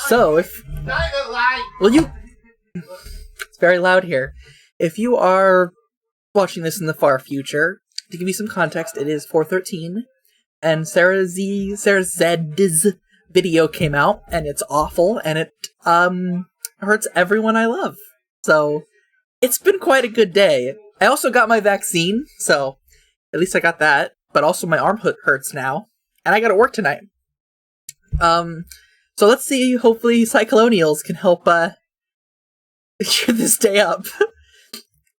So, if... Well, you... It's very loud here. If you are watching this in the far future, to give you some context, it is 4:13, and Sarah Zed's video came out, and it's awful, and it, hurts everyone I love. So, it's been quite a good day. I also got my vaccine, so at least I got that, but also my arm hurts now, and I gotta work tonight. So let's see, hopefully Psycholonials can help, cheer this day up.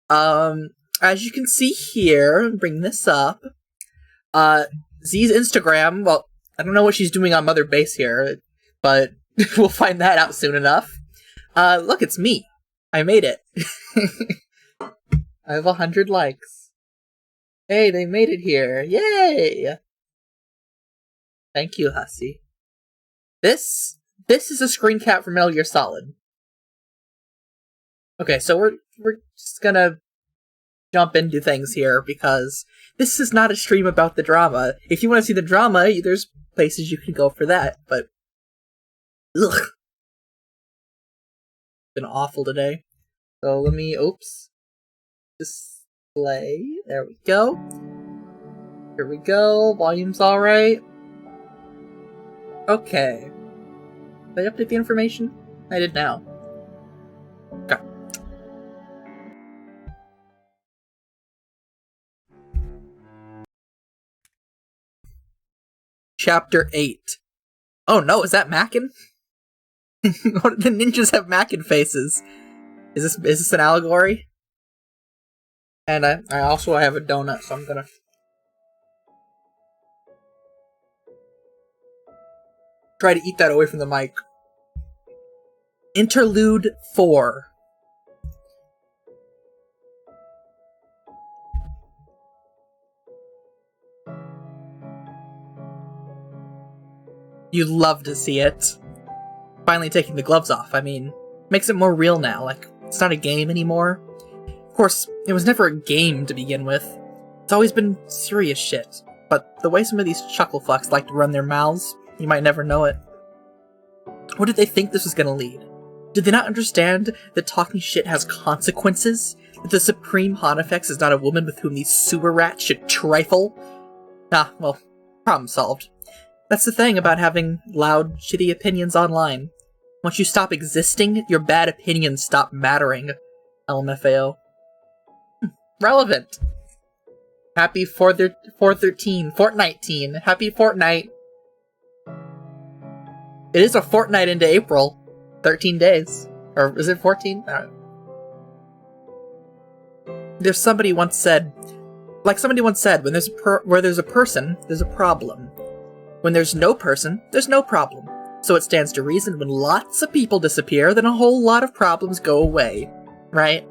As you can see here, bring this up, Z's Instagram, well, I don't know what she's doing on Mother Base here, but we'll find that out soon enough. Look, it's me. I made it. I have 100 likes. Hey, they made it here. Yay! Thank you, Hussy. This is a screen cap for Metal Gear Solid. Okay, so we're just gonna jump into things here, because this is not a stream about the drama. If you want to see the drama, there's places you can go for that, but... Ugh. It's been awful today. So let me... Oops. Display. There we go. Here we go. Volume's alright. Okay. Did I update the information? I did now. Okay. Chapter 8. Oh no, is that Mackin? The ninjas have Mackin faces. Is this an allegory? And I also have a donut, so I'm gonna... try to eat that away from the mic. Interlude 4. You'd love to see it. Finally taking the gloves off, I mean, makes it more real now, like, it's not a game anymore. Of course, it was never a game to begin with. It's always been serious shit. But the way some of these chuckle fucks like to run their mouths, you might never know it. What did they think this was gonna lead? Did they not understand that talking shit has consequences? That the Supreme Honifex is not a woman with whom these sewer rats should trifle? Ah, well, problem solved. That's the thing about having loud, shitty opinions online. Once you stop existing, your bad opinions stop mattering. LMFAO. Relevant. Happy 413. Fortnite-teen. Happy Fortnite. It is a fortnight into April. 13 days. Or is it 14? I don't know. There's somebody once said, when there's a person, there's a problem. When there's no person, there's no problem. So it stands to reason when lots of people disappear, then a whole lot of problems go away. Right?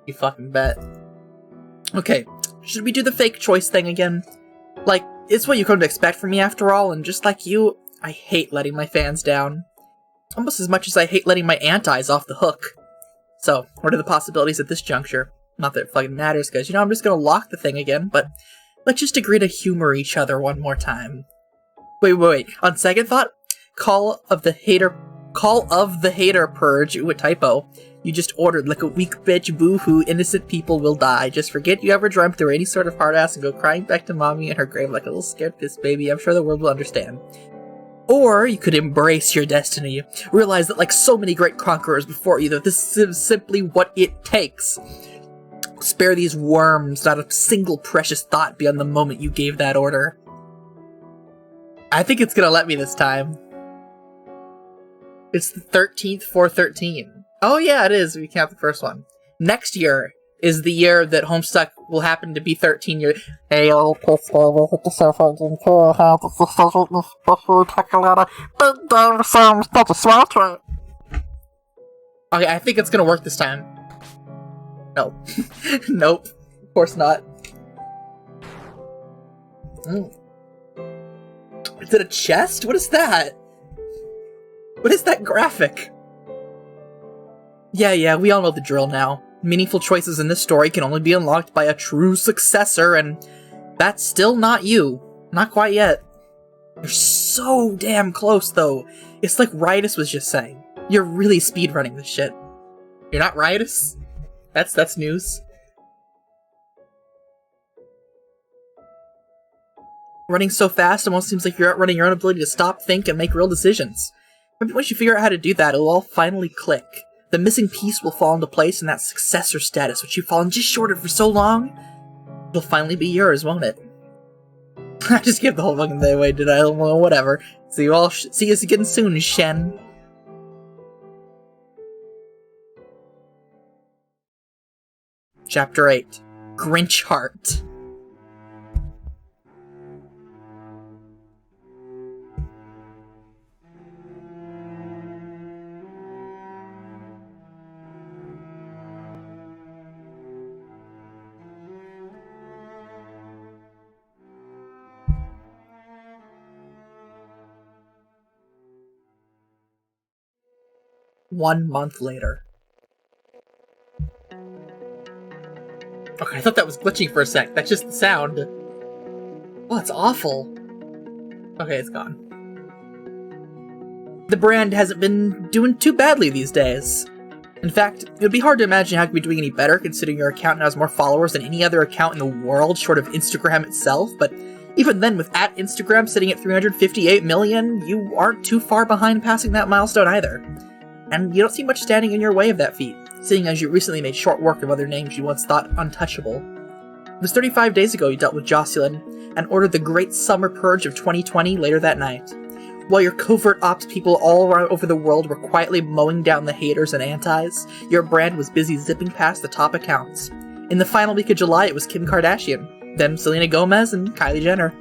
You fucking bet. Okay, should we do the fake choice thing again? Like, it's what you come to expect from me after all, and just like you, I hate letting my fans down. Almost as much as I hate letting my antis off the hook. So, what are the possibilities at this juncture? Not that it fucking matters, because, I'm just gonna lock the thing again, but let's just agree to humor each other one more time. Wait. On second thought, Call of the Hater Purge, ooh, a typo. You just ordered like a weak bitch, boo-hoo, innocent people will die. Just forget you ever dreamt there were any sort of hard ass and go crying back to mommy in her grave like a little scared piss baby. I'm sure the world will understand. Or you could embrace your destiny. Realize that like so many great conquerors before you, that this is simply what it takes. Spare these worms not a single precious thought beyond the moment you gave that order. I think it's gonna let me this time. It's the 13th, 4/13. Oh yeah, it is. We count the first one. Next year is the year that Homestuck will happen to be 13 years. Hey, old piss baby, hit the cell phone and care how this is special chocolate. Big damn sounds such a swatch. Okay, I think it's gonna work this time. No. Nope. Of course not. Is it a chest? What is that? What is that graphic? Yeah, we all know the drill now. Meaningful choices in this story can only be unlocked by a true successor, and that's still not you. Not quite yet. You're so damn close, though. It's like Riotous was just saying. You're really speedrunning this shit. You're not Riotous? That's news. Running so fast, it almost seems like you're outrunning your own ability to stop, think, and make real decisions. Maybe once you figure out how to do that, it'll all finally click. The missing piece will fall into place, and that successor status, which you've fallen just short of for so long, it'll finally be yours, won't it? I just gave the whole fucking day away, did I? Well, whatever. See you all. See you again soon, Shen. Chapter 8. Grinch Heart. One month later. Okay, I thought that was glitching for a sec. That's just the sound. Oh, it's awful. Okay, it's gone. The brand hasn't been doing too badly these days. In fact, it would be hard to imagine how it could be doing any better considering your account now has more followers than any other account in the world short of Instagram itself, but even then, with @Instagram sitting at 358 million, you aren't too far behind passing that milestone either. And you don't see much standing in your way of that feat, seeing as you recently made short work of other names you once thought untouchable. It was 35 days ago you dealt with Jocelyn, and ordered the Great Summer Purge of 2020 later that night. While your covert ops people all around over the world were quietly mowing down the haters and antis, your brand was busy zipping past the top accounts. In the final week of July, it was Kim Kardashian, then Selena Gomez and Kylie Jenner.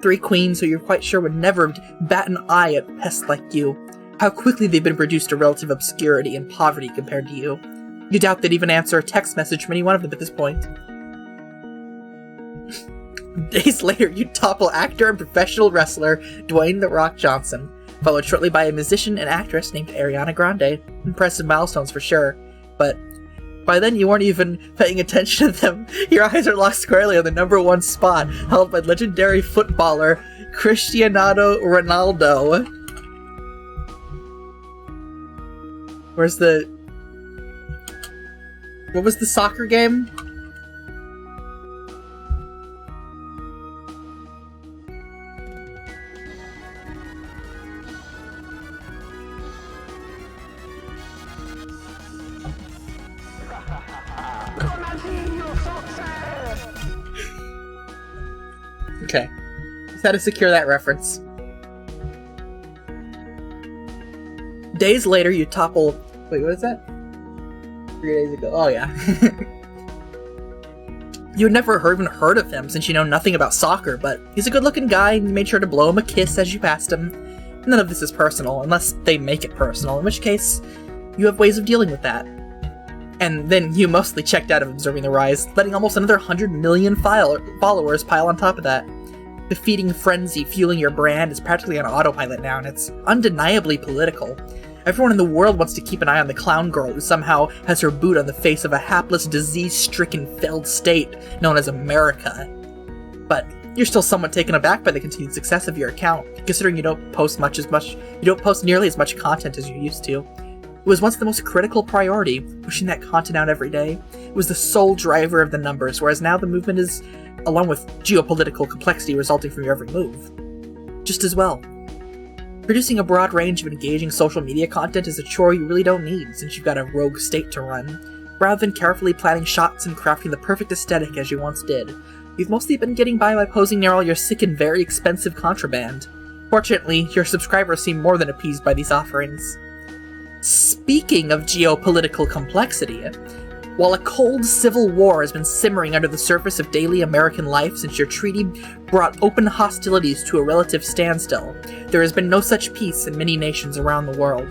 3 queens who you're quite sure would never bat an eye at pests like you. How quickly they've been reduced to relative obscurity and poverty compared to you. You doubt they'd even answer a text message from any one of them at this point. Days later, you topple actor and professional wrestler Dwayne "The Rock" Johnson, followed shortly by a musician and actress named Ariana Grande. Impressive milestones for sure, but by then you weren't even paying attention to them. Your eyes are locked squarely on the #1 spot, held by legendary footballer Cristiano Ronaldo. Where's the... What was the soccer game? Okay. Just had to secure that reference. Days later, you topple... Wait, what is that? 3 days ago. Oh, yeah. You had never even heard of him since you know nothing about soccer, but he's a good-looking guy and you made sure to blow him a kiss as you passed him. None of this is personal, unless they make it personal, in which case, you have ways of dealing with that. And then you mostly checked out of observing the rise, letting almost another 100 million followers pile on top of that. The feeding frenzy fueling your brand is practically on autopilot now, and it's undeniably political. Everyone in the world wants to keep an eye on the clown girl who somehow has her boot on the face of a hapless, disease-stricken, failed state known as America. But you're still somewhat taken aback by the continued success of your account, considering you don't post nearly as much content as you used to. It was once the most critical priority, pushing that content out every day. It was the sole driver of the numbers, whereas now the movement is, along with geopolitical complexity resulting from your every move, just as well. Producing a broad range of engaging social media content is a chore you really don't need, since you've got a rogue state to run. Rather than carefully planning shots and crafting the perfect aesthetic as you once did, you've mostly been getting by posing near all your sick and very expensive contraband. Fortunately, your subscribers seem more than appeased by these offerings. Speaking of geopolitical complexity, while a cold civil war has been simmering under the surface of daily American life since your treaty brought open hostilities to a relative standstill, there has been no such peace in many nations around the world.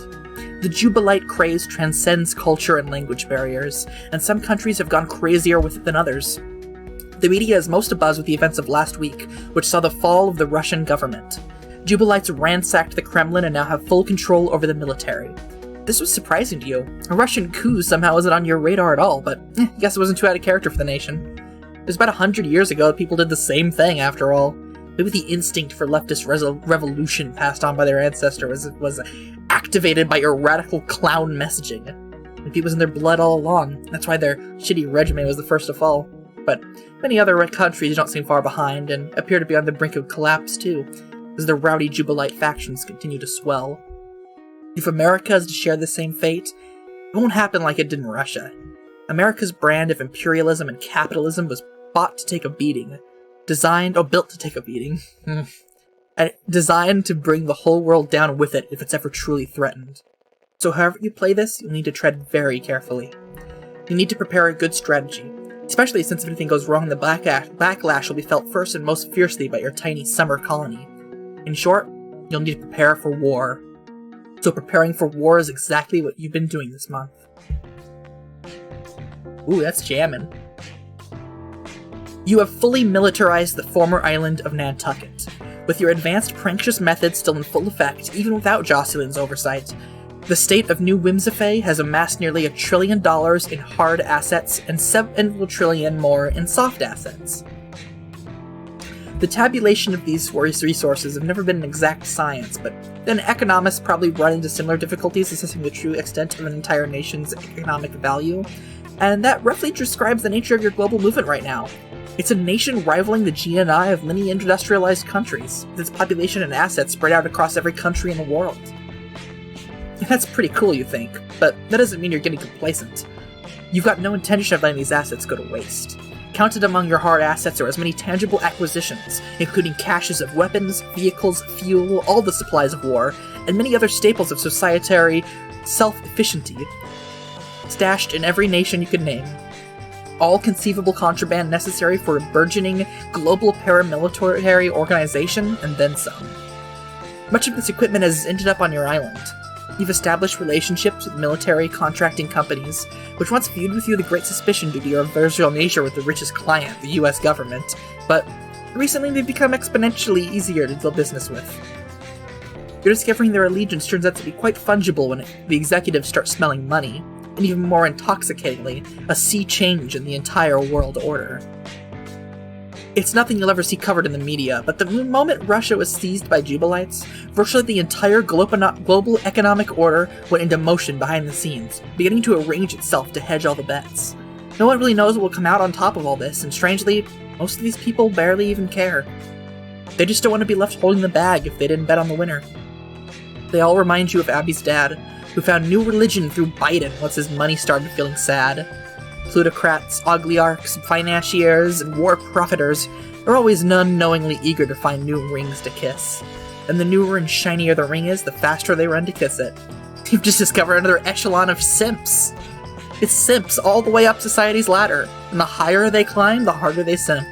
The Jubilite craze transcends culture and language barriers, and some countries have gone crazier with it than others. The media is most abuzz with the events of last week, which saw the fall of the Russian government. Jubilites ransacked the Kremlin and now have full control over the military. This was surprising to you. A Russian coup somehow wasn't on your radar at all, but I guess it wasn't too out of character for the nation. It was about 100 years ago that people did the same thing, after all. Maybe the instinct for leftist revolution passed on by their ancestor was activated by your radical clown messaging. Maybe it was in their blood all along. That's why their shitty regime was the first to fall. But many other countries don't seem far behind, and appear to be on the brink of collapse too, as the rowdy Jubilite factions continue to swell. If America is to share the same fate, it won't happen like it did in Russia. America's brand of imperialism and capitalism was built to take a beating. And designed to bring the whole world down with it if it's ever truly threatened. So however you play this, you'll need to tread very carefully. You need to prepare a good strategy, especially since if anything goes wrong, the backlash will be felt first and most fiercely by your tiny summer colony. In short, you'll need to prepare for war. So preparing for war is exactly what you've been doing this month. Ooh, that's jammin'. You have fully militarized the former island of Nantucket. With your advanced pranktious methods still in full effect, even without Jocelyn's oversight, the state of New Whimsifay has amassed nearly $1 trillion in hard assets and $7 trillion more in soft assets. The tabulation of these resources have never been an exact science, but then economists probably run into similar difficulties assessing the true extent of an entire nation's economic value, and that roughly describes the nature of your global movement right now. It's a nation rivaling the GNI of many industrialized countries, with its population and assets spread out across every country in the world. And that's pretty cool, you think, but that doesn't mean you're getting complacent. You've got no intention of letting these assets go to waste. Counted among your hard assets are as many tangible acquisitions, including caches of weapons, vehicles, fuel, all the supplies of war, and many other staples of societary self-efficiency, stashed in every nation you could name. All conceivable contraband necessary for a burgeoning global paramilitary organization, and then some. Much of this equipment has ended up on your island. You've established relationships with military contracting companies, which once viewed with you the great suspicion due to your adversarial nature with the richest client, the US government, but recently they've become exponentially easier to do business with. You're discovering their allegiance turns out to be quite fungible when the executives start smelling money, and even more intoxicatingly, a sea change in the entire world order. It's nothing you'll ever see covered in the media, but the moment Russia was seized by Jubilites, virtually the entire global economic order went into motion behind the scenes, beginning to arrange itself to hedge all the bets. No one really knows what will come out on top of all this, and strangely, most of these people barely even care. They just don't want to be left holding the bag if they didn't bet on the winner. They all remind you of Abby's dad, who found new religion through Biden once his money started feeling sad. Plutocrats, oligarchs, financiers, and war profiteers are always unknowingly eager to find new rings to kiss. And the newer and shinier the ring is, the faster they run to kiss it. You've just discovered another echelon of simps. It's simps all the way up society's ladder, and the higher they climb, the harder they simp.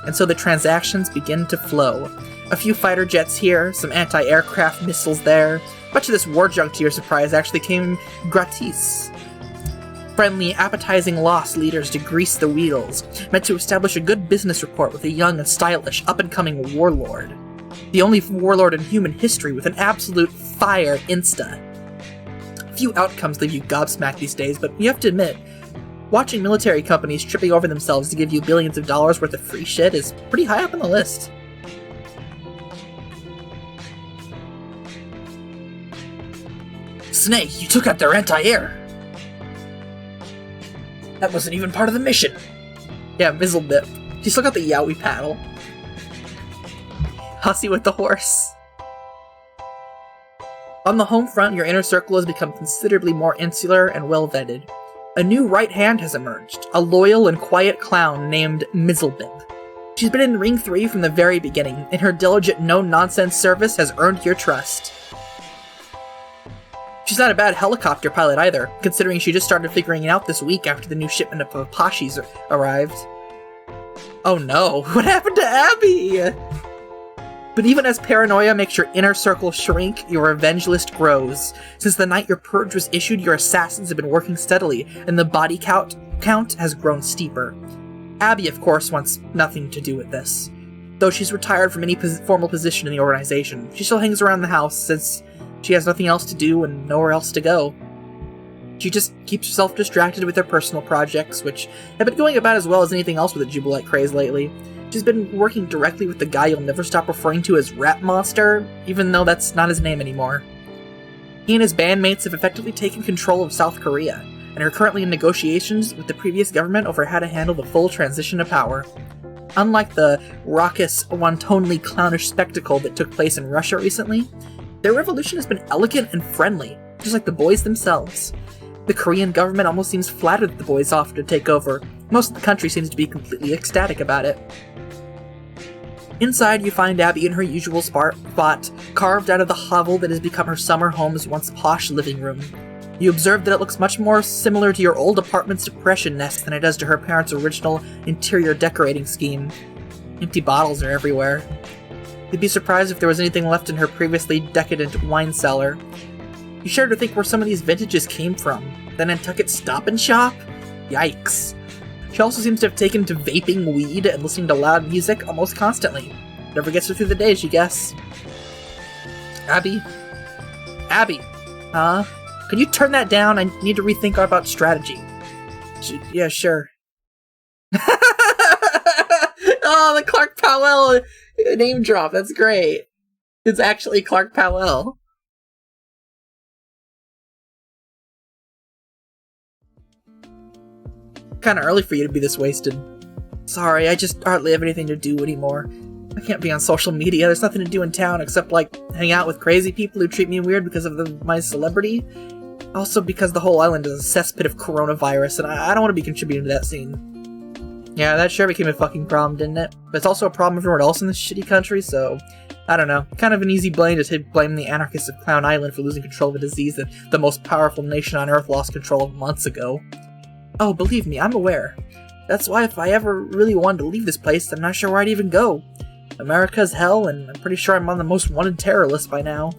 And so the transactions begin to flow. A few fighter jets here, some anti-aircraft missiles there. Much of this war junk, to your surprise, actually came gratis. Friendly, appetizing lost leaders to grease the wheels, meant to establish a good business rapport with a young and stylish up-and-coming warlord. The only warlord in human history with an absolute fire insta. Few outcomes leave you gobsmacked these days, but you have to admit, watching military companies tripping over themselves to give you billions of dollars worth of free shit is pretty high up on the list. Snake, you took out their anti-air! That wasn't even part of the mission. Yeah, Mizzle Dip. You still got the Yowie paddle. Hussy with the horse. On the home front, your inner circle has become considerably more insular and well-vetted. A new right hand has emerged, a loyal and quiet clown named Mizzlebip. She's been in Ring 3 from the very beginning, and her diligent no-nonsense service has earned your trust. She's not a bad helicopter pilot either, considering she just started figuring it out this week after the new shipment of Apashis arrived. Oh no, what happened to Abby? But even as paranoia makes your inner circle shrink, your revenge list grows. Since the night your purge was issued, your assassins have been working steadily, and the body count has grown steeper. Abby, of course, wants nothing to do with this. Though she's retired from any formal position in the organization, she still hangs around the house since she has nothing else to do and nowhere else to go. She just keeps herself distracted with her personal projects, which have been going about as well as anything else with the Jubilite craze lately. She's been working directly with the guy you'll never stop referring to as Rat Monster, even though that's not his name anymore. He and his bandmates have effectively taken control of South Korea, and are currently in negotiations with the previous government over how to handle the full transition of power. Unlike the raucous, wantonly clownish spectacle that took place in Russia recently, their revolution has been elegant and friendly, just like the boys themselves. The Korean government almost seems flattered that the boys offered to take over. Most of the country seems to be completely ecstatic about it. Inside, you find Abby in her usual spot, carved out of the hovel that has become her summer home's once posh living room. You observe that it looks much more similar to your old apartment's depression nest than it does to her parents' original interior decorating scheme. Empty bottles are everywhere. You'd be surprised if there was anything left in her previously decadent wine cellar. You shudder to think where some of these vintages came from. The Nantucket Stop and Shop? Yikes. She also seems to have taken to vaping weed and listening to loud music almost constantly. Whatever gets her through the day, she guess. Abby? Abby? Huh? Can you turn that down? I need to rethink about strategy. Yeah, sure. Oh, the Clark Powell name drop. That's great. It's actually Clark Powell. Kinda early for you to be this wasted. Sorry, I just hardly have anything to do anymore. I can't be on social media. There's nothing to do in town except, like, hang out with crazy people who treat me weird because of my celebrity. Also because the whole island is a cesspit of coronavirus, and I don't want to be contributing to that scene. Yeah, that sure became a fucking problem, didn't it? But it's also a problem everywhere else in this shitty country, so... I don't know. Kind of an easy blame to blame the anarchists of Clown Island for losing control of a disease that the most powerful nation on Earth lost control of months ago. Oh, believe me, I'm aware. That's why if I ever really wanted to leave this place, I'm not sure where I'd even go. America's hell, and I'm pretty sure I'm on the most wanted terror list by now.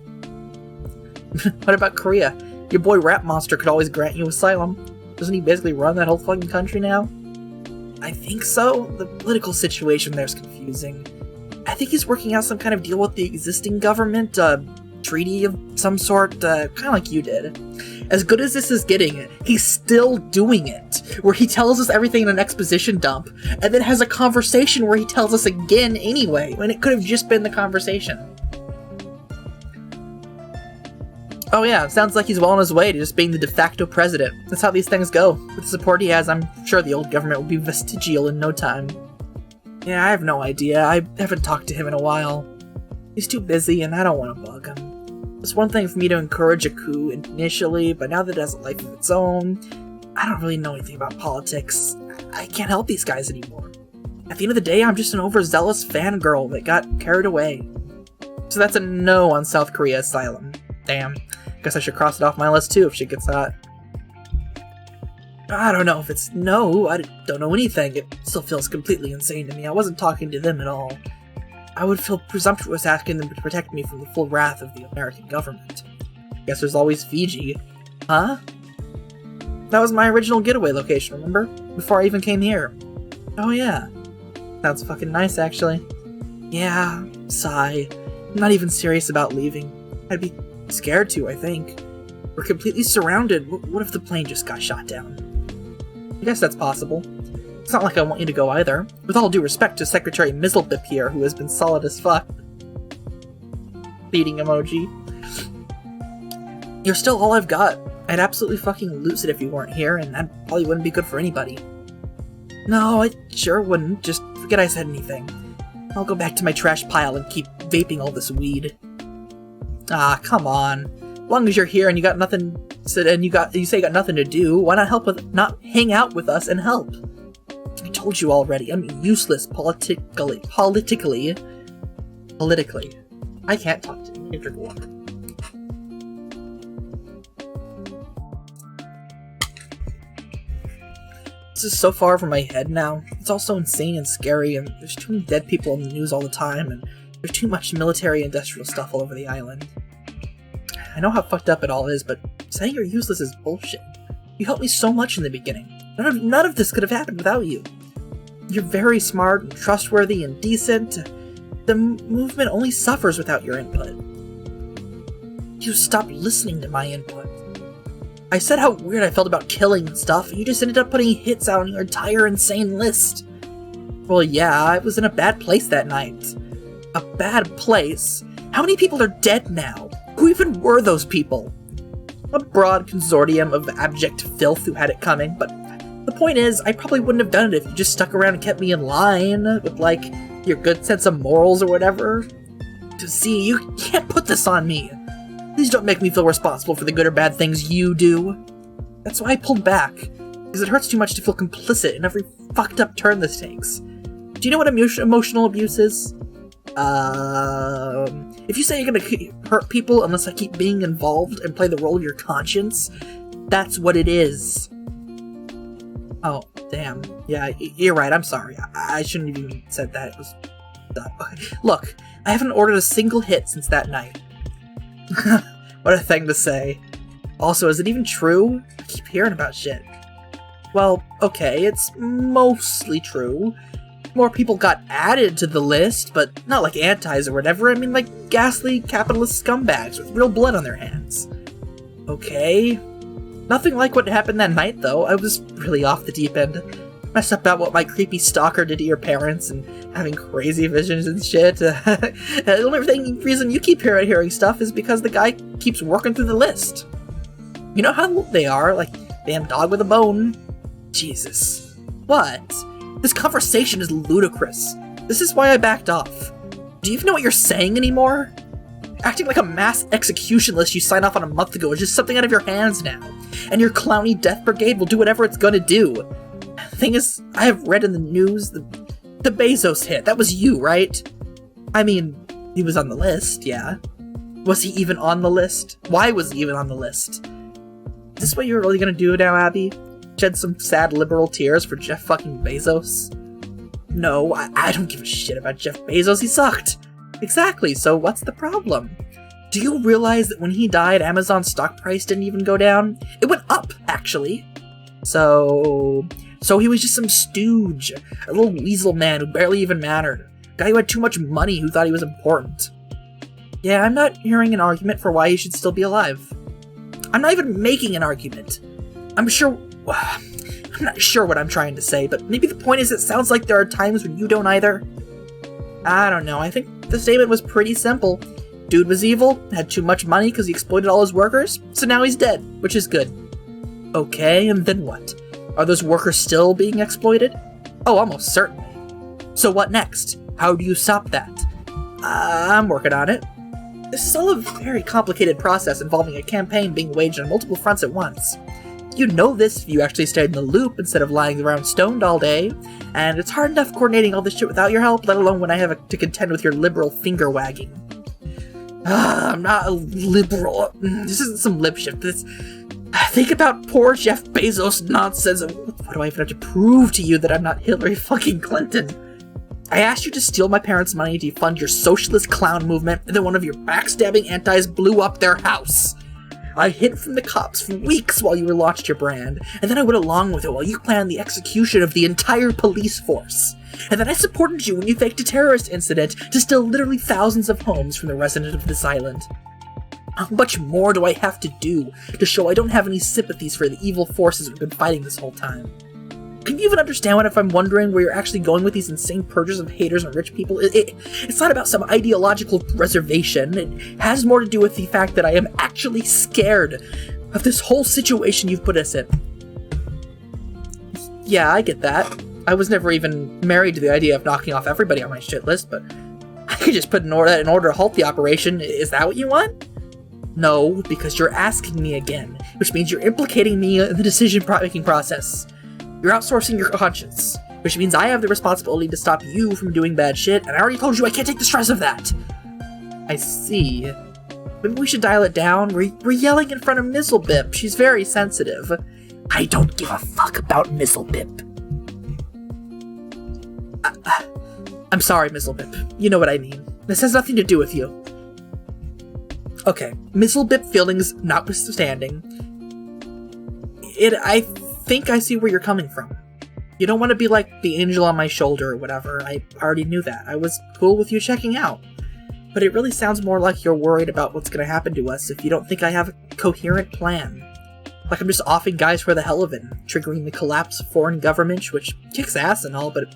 What about Korea? Your boy Rat Monster could always grant you asylum. Doesn't he basically run that whole fucking country now? I think so. The political situation there's confusing. I think he's working out some kind of deal with the existing government, treaty of some sort, kinda like you did. As good as this is getting, he's still doing it, where he tells us everything in an exposition dump, and then has a conversation where he tells us again anyway, when it could have just been the conversation. Oh yeah, sounds like he's well on his way to just being the de facto president. That's how these things go. With the support he has, I'm sure the old government will be vestigial in no time. Yeah, I have no idea. I haven't talked to him in a while. He's too busy, and I don't want to bug him. It's one thing for me to encourage a coup initially, but now that it has a life of its own, I don't really know anything about politics. I can't help these guys anymore. At the end of the day, I'm just an overzealous fangirl that got carried away. So that's a no on South Korea asylum. Damn. Guess I should cross it off my list too if shit gets hot. I don't know if it's no, I don't know anything. It still feels completely insane to me. I wasn't talking to them at all. I would feel presumptuous asking them to protect me from the full wrath of the American government. Guess there's always Fiji. Huh? That was my original getaway location, remember? Before I even came here. Oh yeah. Sounds fucking nice, actually. Yeah, sigh. I'm not even serious about leaving. I'd be scared to, I think. We're completely surrounded. What if the plane just got shot down? I guess that's possible. It's not like I want you to go either. With all due respect to Secretary Mizzlebip here, who has been solid as fuck. Feeding emoji. You're still all I've got. I'd absolutely fucking lose it if you weren't here, and that probably wouldn't be good for anybody. No, I sure wouldn't. Just forget I said anything. I'll go back to my trash pile and keep vaping all this weed. Ah, come on. As long as you're here and you got nothing, and you say you got nothing to do, why not hang out with us and help? I told you already, I'm useless politically. I can't talk to you. I drink water. This is so far from my head now. It's all so insane and scary, and there's too many dead people on the news all the time, and there's too much military-industrial stuff all over the island. I know how fucked up it all is, but saying you're useless is bullshit. You helped me so much in the beginning. None of this could have happened without you. You're very smart and trustworthy and decent. The movement only suffers without your input. You stopped listening to my input. I said how weird I felt about killing and stuff, and you just ended up putting hits out on your entire insane list. Well, yeah, I was in a bad place that night. A bad place? How many people are dead now? Who even were those people? A broad consortium of abject filth who had it coming, but the point is, I probably wouldn't have done it if you just stuck around and kept me in line with, like, your good sense of morals or whatever. See, you can't put this on me. Please don't make me feel responsible for the good or bad things you do. That's why I pulled back, because it hurts too much to feel complicit in every fucked up turn this takes. Do you know what emotional abuse is? If you say you're gonna hurt people unless I keep being involved and play the role of your conscience, that's what it is. Oh, damn. Yeah, you're right, I'm sorry. I shouldn't have even said that. It was... Look, I haven't ordered a single hit since that night. What a thing to say. Also, is it even true? I keep hearing about shit. Well, okay, it's mostly true. More people got added to the list, but not like antis or whatever. I mean, like ghastly capitalist scumbags with real blood on their hands. Okay. Nothing like what happened that night, though. I was really off the deep end. Messed up about what my creepy stalker did to your parents and having crazy visions and shit. The only reason you keep hearing stuff is because the guy keeps working through the list. You know how they are, like, damn dog with a bone. Jesus. What? This conversation is ludicrous. This is why I backed off. Do you even know what you're saying anymore? Acting like a mass execution list you signed off on a month ago is just something out of your hands now. And your clowny death brigade will do whatever it's gonna do. The thing is, I have read in the news the Bezos hit. That was you, right? I mean, he was on the list, yeah. Was he even on the list? Why was he even on the list? Is this what you're really gonna do now, Abby? Shed some sad liberal tears for Jeff fucking Bezos? No, I don't give a shit about Jeff Bezos, he sucked! Exactly, so what's the problem? Do you realize that when he died, Amazon's stock price didn't even go down? It went up, actually. So he was just some stooge, a little weasel man who barely even mattered. A guy who had too much money who thought he was important. Yeah, I'm not hearing an argument for why he should still be alive. I'm not even making an argument. I'm not sure what I'm trying to say, but maybe the point is it sounds like there are times when you don't either. I don't know, I think the statement was pretty simple. Dude was evil, had too much money because he exploited all his workers, so now he's dead, which is good. Okay, and then what? Are those workers still being exploited? Oh, almost certainly. So what next? How do you stop that? I'm working on it. This is all a very complicated process involving a campaign being waged on multiple fronts at once. You'd know this if you actually stayed in the loop instead of lying around stoned all day, and it's hard enough coordinating all this shit without your help, let alone when I have to contend with your liberal finger-wagging. I'm not a liberal. This isn't some lip shift. Think about poor Jeff Bezos nonsense. What do I even have to prove to you that I'm not Hillary fucking Clinton? I asked you to steal my parents' money to fund your socialist clown movement, and then one of your backstabbing antis blew up their house. I hid from the cops for weeks while you relaunched your brand, and then I went along with it while you planned the execution of the entire police force. And then I supported you when you faked a terrorist incident to steal literally thousands of homes from the residents of this island. How much more do I have to do to show I don't have any sympathies for the evil forces we've been fighting this whole time? Can you even understand what if I'm wondering where you're actually going with these insane purges of haters and rich people? It's not about some ideological reservation. It has more to do with the fact that I am actually scared of this whole situation you've put us in. Yeah, I get that. I was never even married to the idea of knocking off everybody on my shit list, but I could just put in order to halt the operation. Is that what you want? No, because you're asking me again, which means you're implicating me in the decision-making process. You're outsourcing your conscience, which means I have the responsibility to stop you from doing bad shit, and I already told you I can't take the stress of that! I see. Maybe we should dial it down. We're yelling in front of Mizzlebip. She's very sensitive. I don't give a fuck about Mizzlebip. I'm sorry, Mizzlebip. You know what I mean. This has nothing to do with you. Okay, Mizzlebip feelings notwithstanding, I think I see where you're coming from. You don't want to be like the angel on my shoulder or whatever. I already knew that. I was cool with you checking out. But it really sounds more like you're worried about what's going to happen to us if you don't think I have a coherent plan. Like I'm just offing guys for the hell of it, triggering the collapse of foreign government, which kicks ass and all, but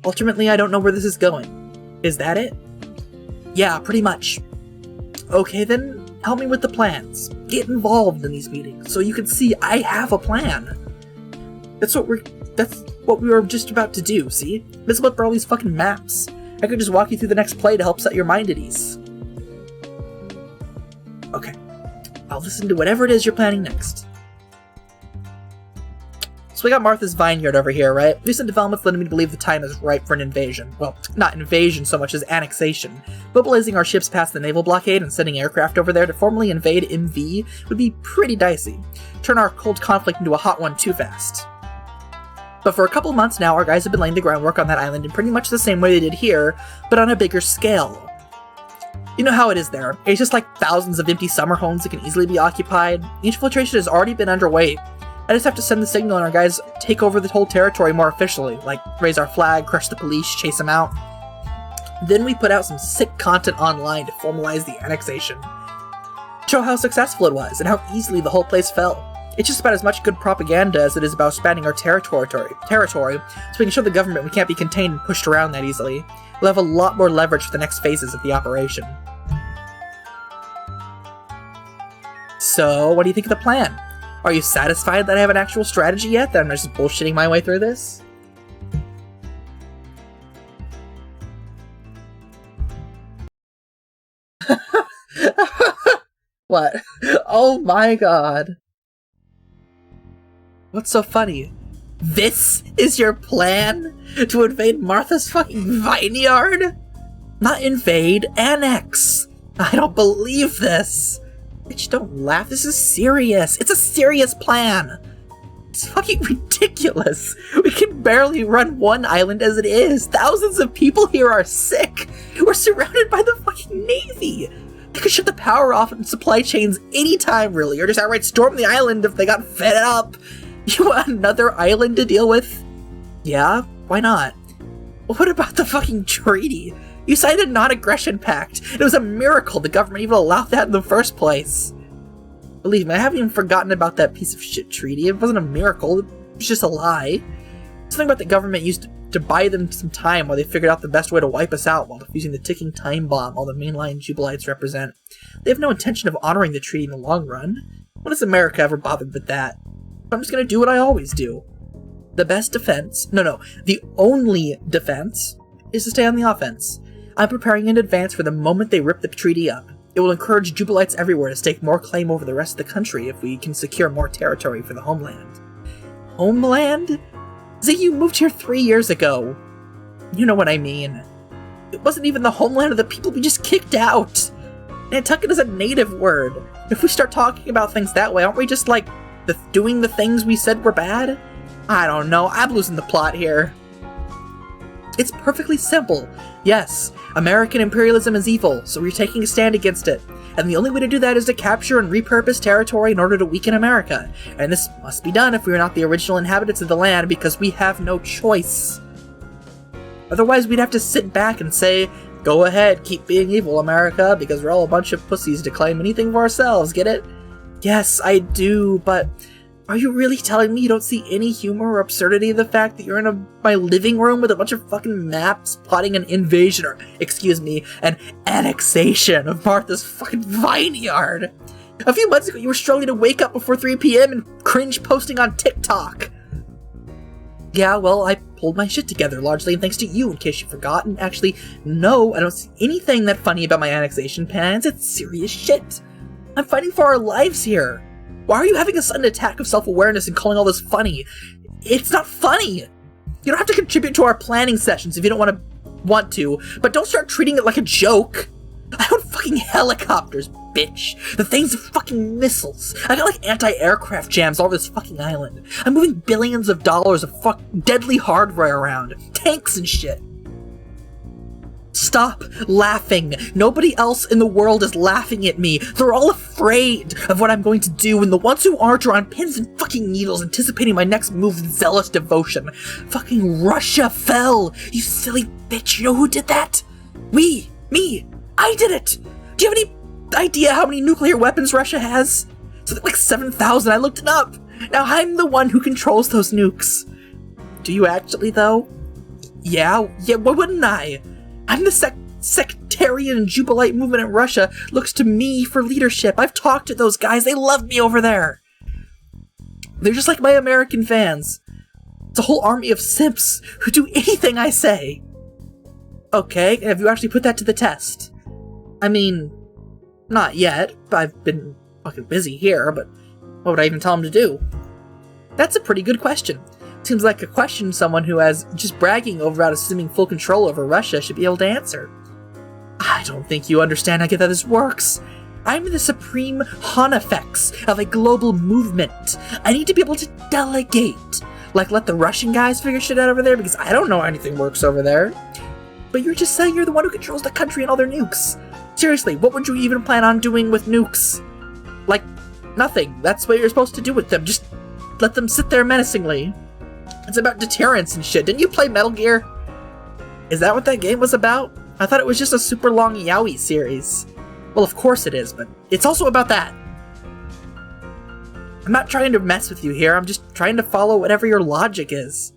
Ultimately, I don't know where this is going. Is that it? Yeah, pretty much. Okay then, help me with the plans. Get involved in these meetings so you can see I have a plan. That's what we were just about to do, see? Let's look for all these fucking maps. I could just walk you through the next play to help set your mind at ease. Okay. I'll listen to whatever it is you're planning next. So we got Martha's Vineyard over here, right? Recent developments led me to believe the time is ripe for an invasion. Well, not invasion so much as annexation. Mobilizing our ships past the naval blockade and sending aircraft over there to formally invade MV would be pretty dicey. Turn our cold conflict into a hot one too fast. But for a couple months now, our guys have been laying the groundwork on that island in pretty much the same way they did here, but on a bigger scale. You know how it is there. It's just like thousands of empty summer homes that can easily be occupied. The infiltration has already been underway. I just have to send the signal and our guys take over the whole territory more officially, like raise our flag, crush the police, chase them out. Then we put out some sick content online to formalize the annexation. Show how successful it was and how easily the whole place fell. It's just about as much good propaganda as it is about expanding our territory, so we can show the government we can't be contained and pushed around that easily. We'll have a lot more leverage for the next phases of the operation. So, what do you think of the plan? Are you satisfied that I have an actual strategy yet, that I'm just bullshitting my way through this? What? Oh my god. What's so funny? This is your plan? To invade Martha's fucking vineyard? Not invade, annex! I don't believe this! Bitch, don't laugh, this is serious! It's a serious plan! It's fucking ridiculous! We can barely run one island as it is! Thousands of people here are sick! We're surrounded by the fucking Navy! They could shut the power off in supply chains anytime, really, or just outright storm the island if they got fed up! You want another island to deal with? Yeah, why not? What about the fucking treaty? You signed a non-aggression pact. It was a miracle the government even allowed that in the first place. Believe me, I haven't even forgotten about that piece of shit treaty. It wasn't a miracle, it was just a lie. Something about the government used to buy them some time while they figured out the best way to wipe us out while defusing the ticking time bomb all the mainline Jubilites represent. They have no intention of honoring the treaty in the long run. When has America ever bothered with that? I'm just gonna do what I always do. The best defense, the only defense, is to stay on the offense. I'm preparing in advance for the moment they rip the treaty up. It will encourage Jubilites everywhere to stake more claim over the rest of the country if we can secure more territory for the homeland. Homeland? Z, you moved here 3 years ago. You know what I mean. It wasn't even the homeland of the people we just kicked out. Nantucket is a native word. If we start talking about things that way, aren't we just like doing the things we said were bad? I don't know, I'm losing the plot here. It's perfectly simple. Yes, American imperialism is evil, so we're taking a stand against it. And the only way to do that is to capture and repurpose territory in order to weaken America. And this must be done if we are not the original inhabitants of the land, because we have no choice. Otherwise, we'd have to sit back and say, go ahead, keep being evil, America, because we're all a bunch of pussies to claim anything for ourselves, get it? Yes, I do, but are you really telling me you don't see any humor or absurdity in the fact that you're in my living room with a bunch of fucking maps plotting an invasion, or, excuse me, an annexation of Martha's fucking vineyard? A few months ago you were struggling to wake up before 3 p.m. and cringe posting on TikTok. Yeah, well, I pulled my shit together, largely thanks to you, in case you forgot. And actually, no, I don't see anything that funny about my annexation plans. It's serious shit. I'm fighting for our lives here. Why are you having a sudden attack of self-awareness and calling all this funny? It's not funny! You don't have to contribute to our planning sessions if you don't want to, but don't start treating it like a joke! I own fucking helicopters, bitch! The things are fucking missiles! I got like anti-aircraft jams all over this fucking island. I'm moving billions of dollars of deadly hardware around. Tanks and shit. Stop laughing. Nobody else in the world is laughing at me. They're all afraid of what I'm going to do, and the ones who aren't are on pins and fucking needles anticipating my next move with zealous devotion. Fucking Russia fell! You silly bitch, you know who did that? Me! I did it! Do you have any idea how many nuclear weapons Russia has? Something like 7,000, I looked it up! Now I'm the one who controls those nukes. Do you actually, though? Yeah, why wouldn't I? I'm the sectarian Jubilite movement in Russia looks to me for leadership. I've talked to those guys. They love me over there. They're just like my American fans. It's a whole army of simps who do anything I say. Okay, have you actually put that to the test? I mean, not yet. I've been fucking busy here, but what would I even tell them to do? That's a pretty good question. Seems like a question someone who has just bragging over about assuming full control over Russia should be able to answer. I don't think you understand how this works. I'm the supreme honefex of a global movement. I need to be able to delegate. Like, let the Russian guys figure shit out over there, because I don't know how anything works over there. But you're just saying you're the one who controls the country and all their nukes. Seriously, what would you even plan on doing with nukes? Like, nothing. That's what you're supposed to do with them. Just let them sit there menacingly. It's about deterrence and shit. Didn't you play Metal Gear? Is that what that game was about? I thought it was just a super long yaoi series. Well, of course it is, but it's also about that. I'm not trying to mess with you here, I'm just trying to follow whatever your logic is.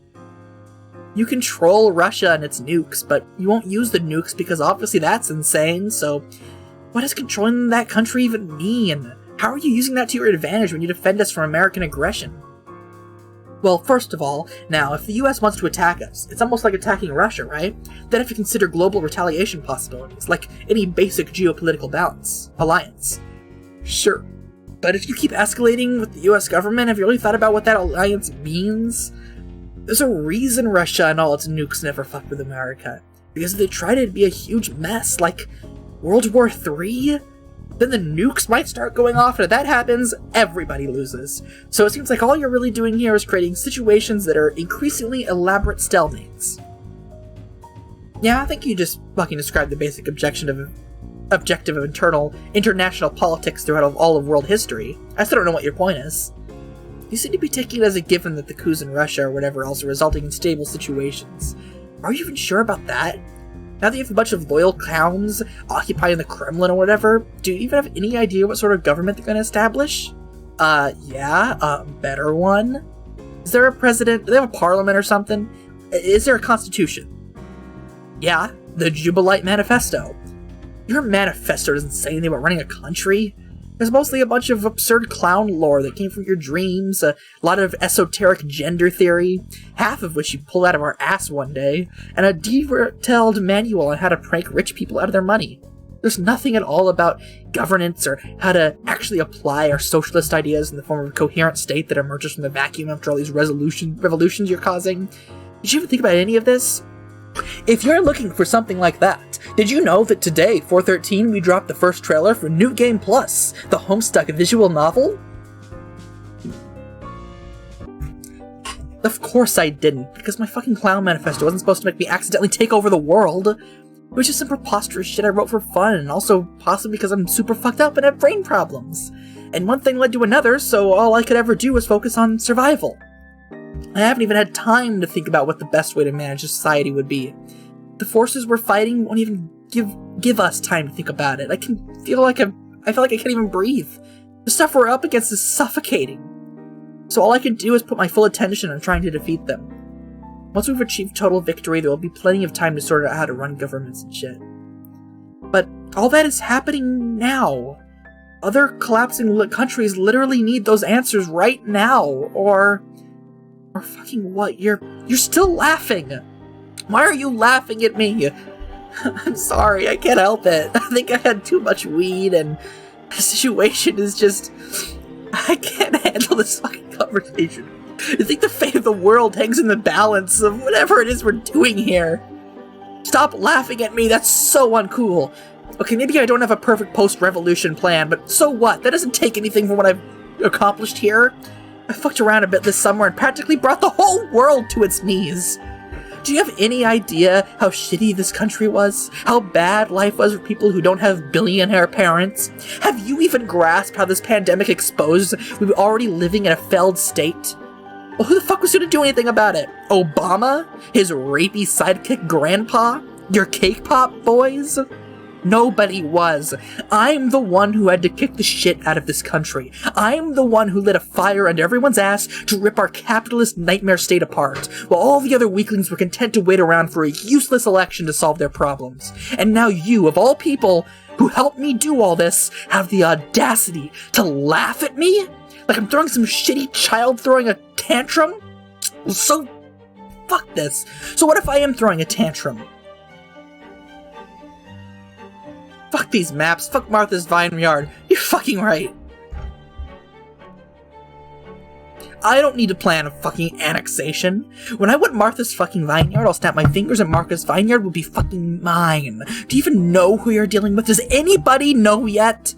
You control Russia and its nukes, but you won't use the nukes because obviously that's insane, so what does controlling that country even mean? How are you using that to your advantage when you defend us from American aggression? Well, first of all, now, if the US wants to attack us, it's almost like attacking Russia, right? Then if you consider global retaliation possibilities, like any basic geopolitical alliance. Sure. But if you keep escalating with the US government, have you really thought about what that alliance means? There's a reason Russia and all its nukes never fucked with America. Because if they tried, it'd be a huge mess, like World War III? Then the nukes might start going off, and if that happens, everybody loses. So it seems like all you're really doing here is creating situations that are increasingly elaborate stalemates. Yeah, I think you just fucking described the basic objective of international politics throughout all of world history. I still don't know what your point is. You seem to be taking it as a given that the coups in Russia or whatever else are resulting in stable situations. Are you even sure about that? Now that you have a bunch of loyal clowns occupying the Kremlin or whatever, do you even have any idea what sort of government they're going to establish? Yeah, a better one? Is there a president? Do they have a parliament or something? Is there a constitution? Yeah, the Jubilite Manifesto. Your manifesto doesn't say anything about running a country. There's mostly a bunch of absurd clown lore that came from your dreams, a lot of esoteric gender theory, half of which you pulled out of our ass one day, and a detailed manual on how to prank rich people out of their money. There's nothing at all about governance or how to actually apply our socialist ideas in the form of a coherent state that emerges from the vacuum after all these revolutions you're causing. Did you even think about any of this? If you're looking for something like that, did you know that today, 4/13, we dropped the first trailer for New Game Plus, the Homestuck visual novel? Of course I didn't, because my fucking clown manifesto wasn't supposed to make me accidentally take over the world. Which is some preposterous shit I wrote for fun, and also possibly because I'm super fucked up and have brain problems. And one thing led to another, so all I could ever do was focus on survival. I haven't even had time to think about what the best way to manage a society would be. The forces we're fighting won't even give us time to think about it. I feel like I can't even breathe. The stuff we're up against is suffocating. So all I can do is put my full attention on trying to defeat them. Once we've achieved total victory, there will be plenty of time to sort out how to run governments and shit. But all that is happening now. Other collapsing countries literally need those answers right now, or fucking what? You're still laughing. Why are you laughing at me? I'm sorry, I can't help it. I think I had too much weed, and the situation is just... I can't handle this fucking conversation. I think the fate of the world hangs in the balance of whatever it is we're doing here. Stop laughing at me, that's so uncool. Okay, maybe I don't have a perfect post-revolution plan, but so what? That doesn't take anything from what I've accomplished here. I fucked around a bit this summer and practically brought the whole world to its knees. Do you have any idea how shitty this country was? How bad life was for people who don't have billionaire parents? Have you even grasped how this pandemic exposed we were already living in a failed state? Well, who the fuck was going to do anything about it? Obama? His rapey sidekick grandpa? Your cake pop boys? Nobody was. I'm the one who had to kick the shit out of this country. I'm the one who lit a fire under everyone's ass to rip our capitalist nightmare state apart, while all the other weaklings were content to wait around for a useless election to solve their problems. And now you, of all people, who helped me do all this, have the audacity to laugh at me? Like I'm throwing some shitty child throwing a tantrum? So, fuck this. So what if I am throwing a tantrum? Fuck these maps, fuck Martha's Vineyard. You're fucking right. I don't need to plan a fucking annexation. When I want Martha's fucking Vineyard, I'll snap my fingers and Martha's Vineyard will be fucking mine. Do you even know who you're dealing with? Does anybody know yet?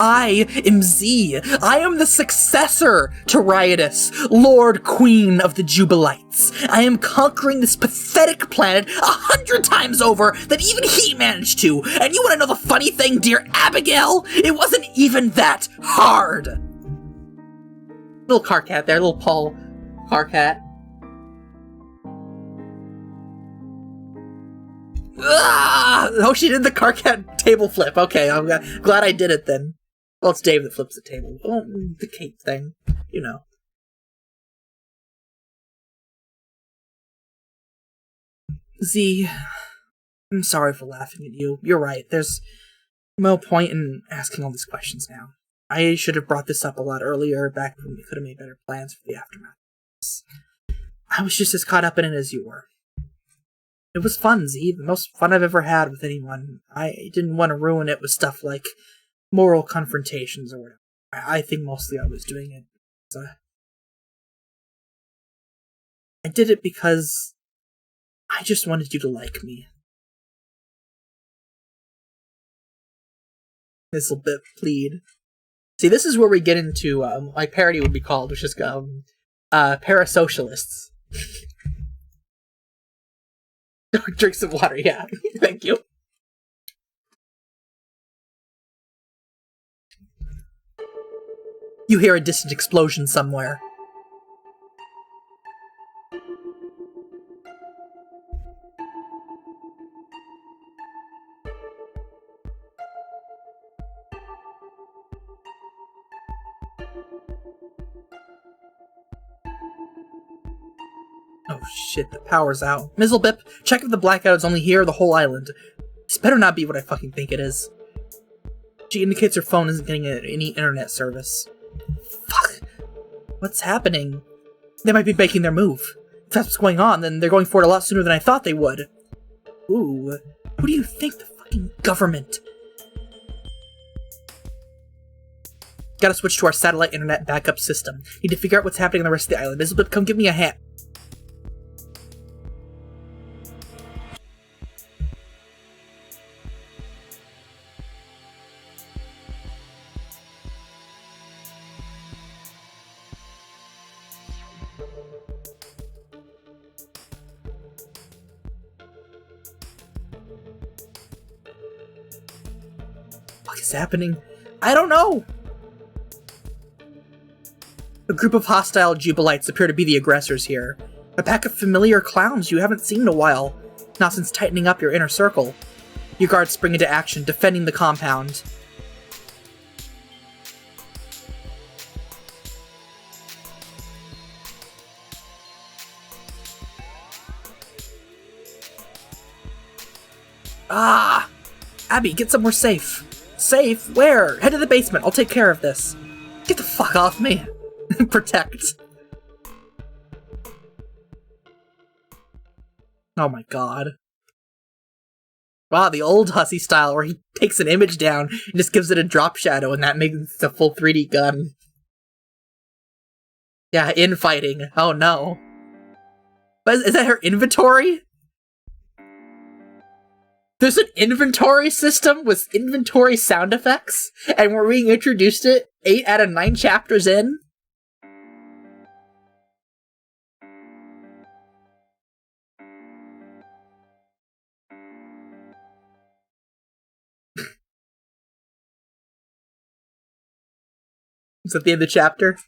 I am Z. I am the successor to Riotous, Lord Queen of the Jubilites. I am conquering this pathetic planet 100 times over than even he managed to. And you want to know the funny thing, dear Abigail? It wasn't even that hard. Little car cat there, little Paul car cat. Ah! Oh, she did the car cat table flip. Okay, I'm glad I did it then. Well, it's Dave that flips the table. Oh, the cape thing. You know. Z, I'm sorry for laughing at you. You're right. There's no point in asking all these questions now. I should have brought this up a lot earlier, back when we could have made better plans for the aftermath. I was just as caught up in it as you were. It was fun, Z. The most fun I've ever had with anyone. I didn't want to ruin it with stuff like moral confrontations or whatever. I think mostly I was doing it. I did it because I just wanted you to like me. This little bit plead. See, this is where we get into my parody would be called, which is parasocialists. Drink some water, yeah. Thank you. You hear a distant explosion somewhere. Oh shit, the power's out. Mizzlebip, check if the blackout is only here or the whole island. This better not be what I fucking think it is. She indicates her phone isn't getting any internet service. Fuck. What's happening? They might be making their move. If that's what's going on, then they're going for it a lot sooner than I thought they would. Ooh. Who do you think? The fucking government? Gotta switch to our satellite internet backup system. Need to figure out what's happening on the rest of the island. Mizzlebip, come give me a hand. What is happening? I don't know! A group of hostile Jubilites appear to be the aggressors here. A pack of familiar clowns you haven't seen in a while. Not since tightening up your inner circle. Your guards spring into action, defending the compound. Ah! Abby, get somewhere safe. Safe? Where? Head to the basement. I'll take care of this. Get the fuck off me. Protect. Oh my god. Wow, the old Hussy style where he takes an image down and just gives it a drop shadow and that makes it a full 3D gun. Yeah, infighting. Oh no. But is that her inventory? There's an inventory system with inventory sound effects, and we're being introduced it 8 out of 9 chapters in? Is that the end of the chapter?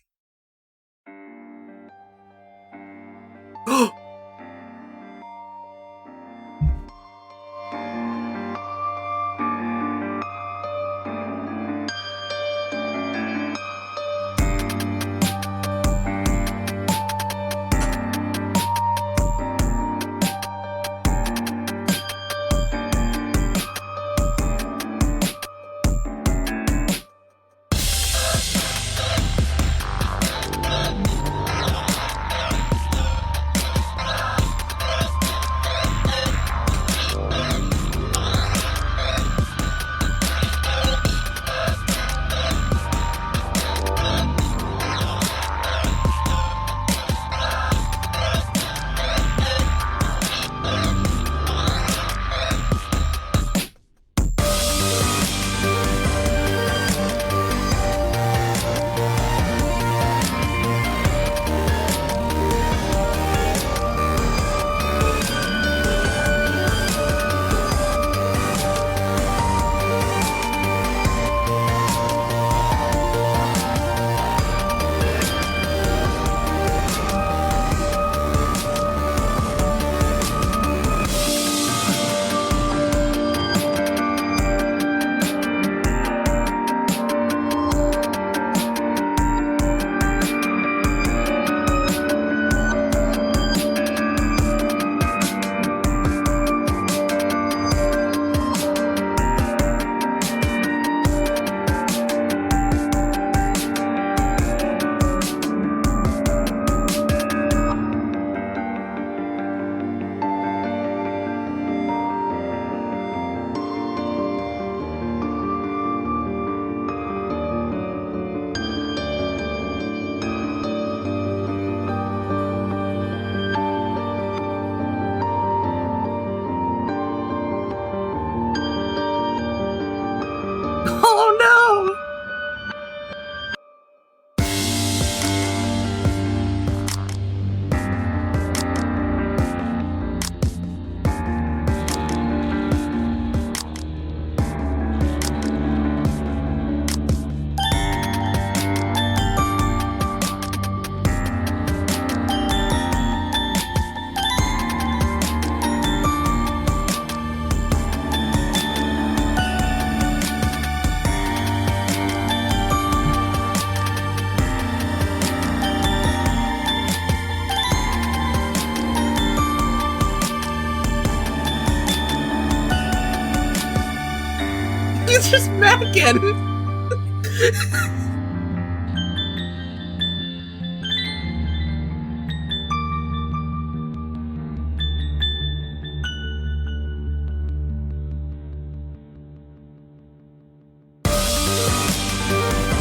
just Megan!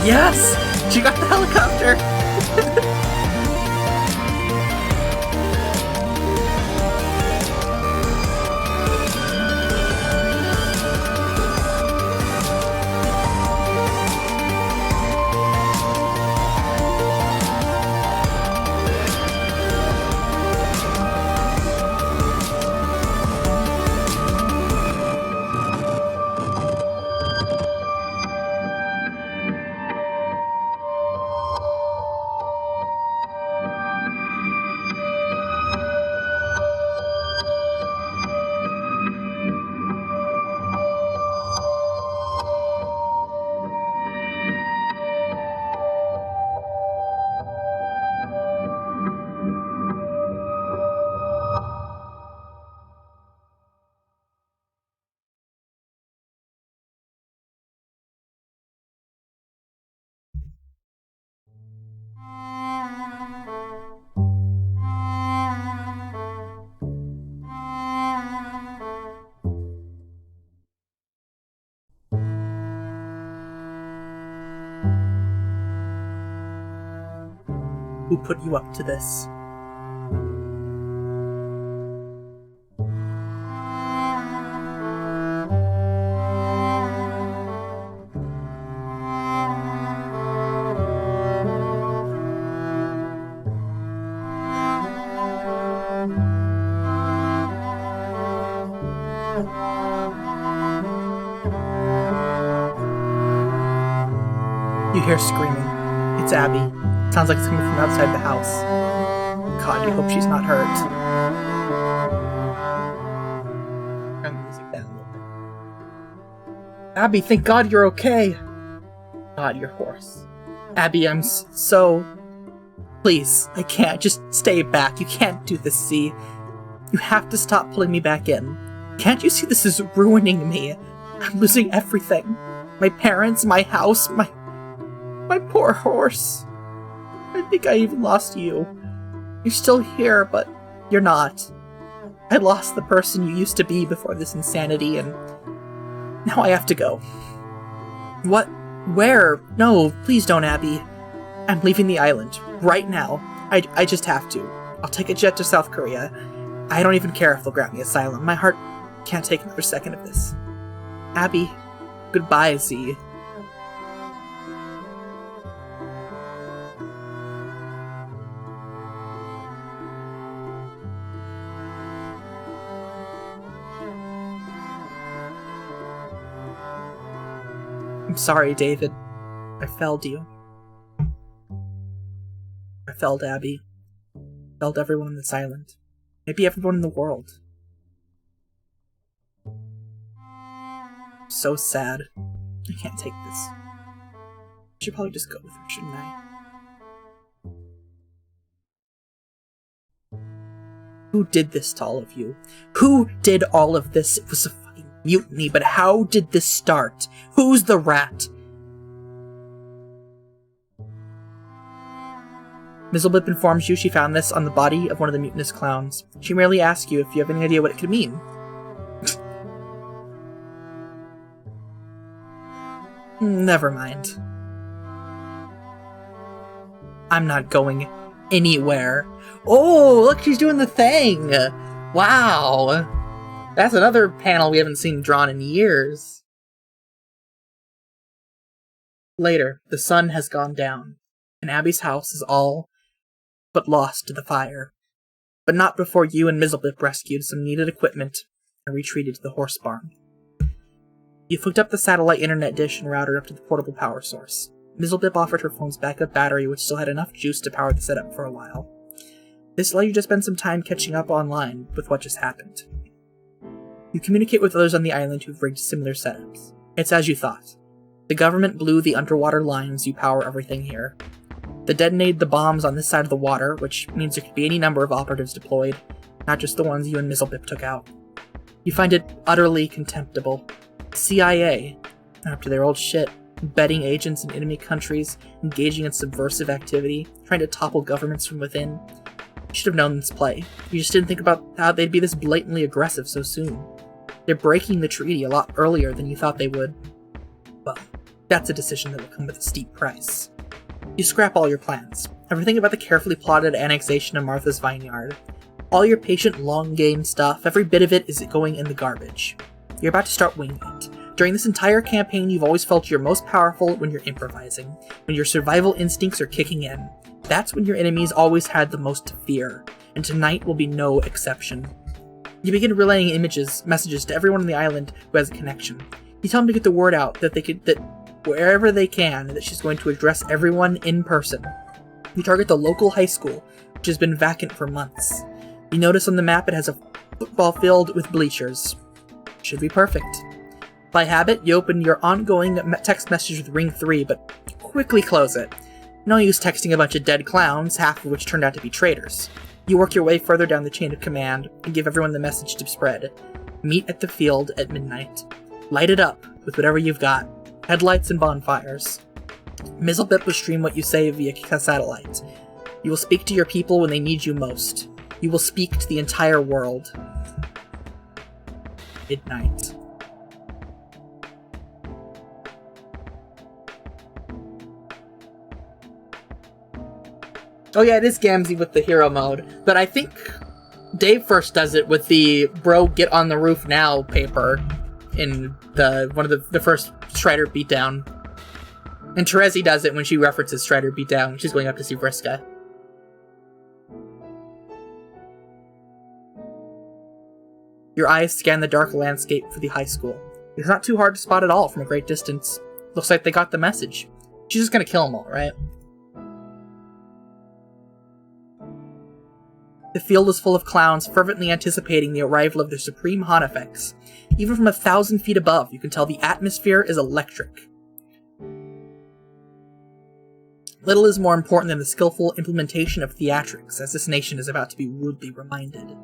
Yes! She got the helicopter! Who put you up to this? You hear screaming. It's Abby. Sounds like it's coming from outside the house. God, you hope she's not hurt. Turn the music down a little bit. Abby, thank God you're okay. God, you're hoarse. Abby, I'm so... Please, I can't. Just stay back. You can't do this, see? You have to stop pulling me back in. Can't you see this is ruining me? I'm losing everything. My parents, my house, my poor horse. I think I even lost you. You're still here, but you're not. I lost the person you used to be before this insanity, and now I have to go. What? Where? No, please don't, Abby. I'm leaving the island. Right now. I just have to. I'll take a jet to South Korea. I don't even care if they'll grant me asylum. My heart can't take another second of this. Abby, goodbye, Z. I'm sorry, David. I failed you. I failed Abby. I failed everyone in this island. Maybe everyone in the world. I'm so sad. I can't take this. I should probably just go with her, shouldn't I? Who did this to all of you? Who did all of this? It was a fucking mutiny, but how did this start? Who's the rat? Mizzlebip informs you she found this on the body of one of the mutinous clowns. She merely asks you if you have any idea what it could mean. Never mind. I'm not going anywhere. Oh, look, she's doing the thing! Wow! That's another panel we haven't seen drawn in years. Later, the sun has gone down, and Abby's house is all but lost to the fire. But not before you and Mizzlebip rescued some needed equipment and retreated to the horse barn. You hooked up the satellite internet dish and router up to the portable power source. Mizzlebip offered her phone's backup battery, which still had enough juice to power the setup for a while. This allowed you to spend some time catching up online with what just happened. You communicate with others on the island who've rigged similar setups. It's as you thought. The government blew the underwater lines you power everything here. They detonated the bombs on this side of the water, which means there could be any number of operatives deployed, not just the ones you and Mizzlebip took out. You find it utterly contemptible. CIA. After their old shit, embedding agents in enemy countries, engaging in subversive activity, trying to topple governments from within. You should have known this play. You just didn't think about how they'd be this blatantly aggressive so soon. They're breaking the treaty a lot earlier than you thought they would. Well, that's a decision that will come with a steep price. You scrap all your plans. Everything about the carefully plotted annexation of Martha's Vineyard. All your patient long game stuff, every bit of it is going in the garbage. You're about to start winging it. During this entire campaign, you've always felt you're most powerful when you're improvising, when your survival instincts are kicking in. That's when your enemies always had the most to fear, and tonight will be no exception. You begin relaying messages to everyone on the island who has a connection. You tell them to get the word out that wherever they can, that she's going to address everyone in person. You target the local high school, which has been vacant for months. You notice on the map it has a football field with bleachers. Should be perfect. By habit, you open your ongoing text message with Ring 3, but quickly close it. No use texting a bunch of dead clowns, half of which turned out to be traitors. You work your way further down the chain of command and give everyone the message to spread. Meet at the field at midnight. Light it up with whatever you've got. Headlights and bonfires. Mizzlebit will stream what you say via satellite. You will speak to your people when they need you most. You will speak to the entire world. Midnight. Oh yeah, it is Gamzee with the hero mode, but I think Dave first does it with the bro get on the roof now paper in one of the first Strider beatdown. And Terezi does it when she references Strider beatdown when she's going up to see Vriska. Your eyes scan the dark landscape for the high school. It's not too hard to spot at all from a great distance. Looks like they got the message. She's just gonna kill them all, right? The field is full of clowns fervently anticipating the arrival of their supreme Hanifex. Even from 1,000 feet above, you can tell the atmosphere is electric. Little is more important than the skillful implementation of theatrics, as this nation is about to be rudely reminded.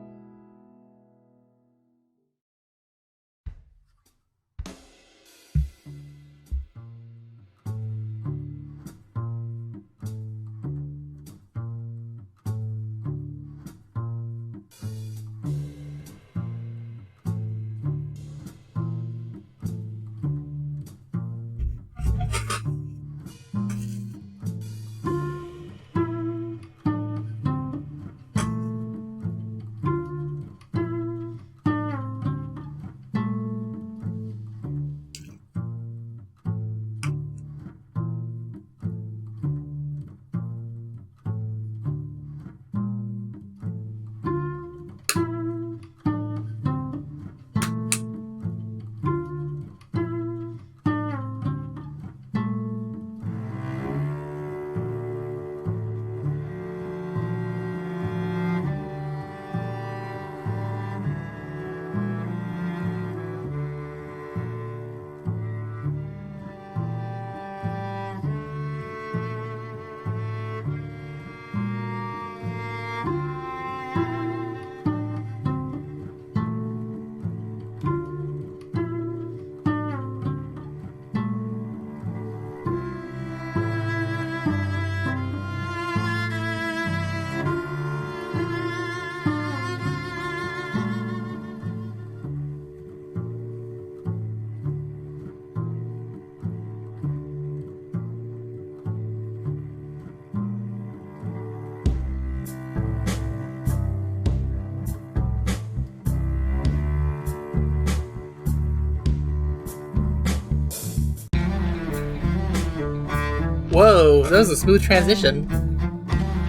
Whoa, that was a smooth transition.